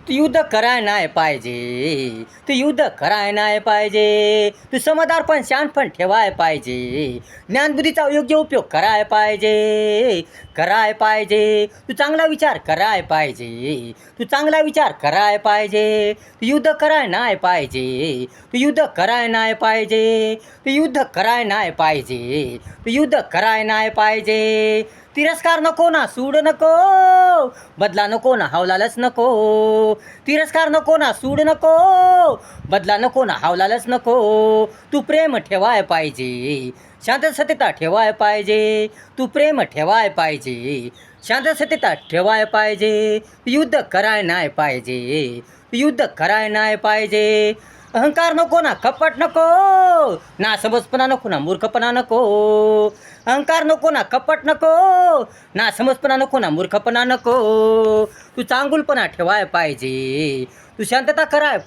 तू युद्ध कराय नाही पाहिजे, तू युद्ध कराय नाही पाहिजे, तू समजदार पण शांत पण ठेवाय पाहिजे, ज्ञानबुद्धीचा योग्य उपयोग कराय पाहिजे, कराय पाहिजे, तू चांगला विचार कराय पाहिजे, तू चांगला विचार कराय पाहिजे, तू युद्ध कराय नाही पाहिजे, तू युद्ध कराय नाही पाहिजे, तू युद्ध कराय नाही पाहिजे, तू युद्ध कराय नाही पाहिजे, तिरस्कार नको ना सूड नको, बदला नको ना हावलालच नको, तिरस्कार नको ना सूड नको, बदला नको ना हावलालच नको, तू प्रेम ठेवाय पाहिजे, शांतसतेता ठेवाय पाहिजे, तू प्रेम ठेवाय पाहिजे, शांतसतेता ठेवाय पाहिजे, युद्ध कराय नाही पाहिजे, युद्ध कराय नाही पाहिजे, अहंकार नको ना कपट नको, ना समजपणा नको ना मूर्खपणा नको, अहंकार नको ना कपट नको, ना समजपणा नको ना मूर्खपणा नको, तू चांगुलपणा ठेवाय पाहिजे, तू शांतता कराय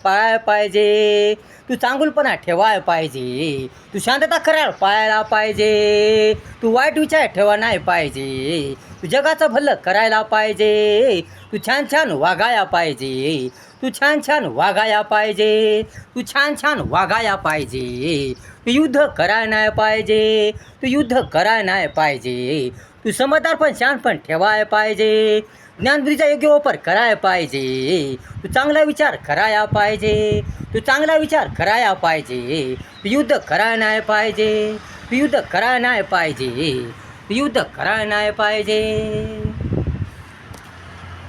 पाहिजे, तू चांगुलपणा ठेवाय पाहिजे, तू शांतता करायला पाहायला पाहिजे, तू वाईट विचार ठेवा नाही पाहिजे, तू जगाचं भलं करायला पाहिजे, तू छान छान वागाया पाहिजे, तू छान छान वागाया पाहिजे, तू छान छान वागाया पाहिजे, तू युद्ध कराय नाही पाहिजे, तू युद्ध कराय नाही पाहिजे, तू समजदार पण शांत पण ठेवाय पाहिजे, ज्ञानबुद्धीचा योग्य वापर कराय पाहिजे, तू चांगला विचार कराया पाहिजे, तू चांगला विचार कराया पाहिजे, तू युद्ध कराय नाही पाहिजे, तू युद्ध कराय नाही पाहिजे, तू युद्ध कराय नाही पाहिजे.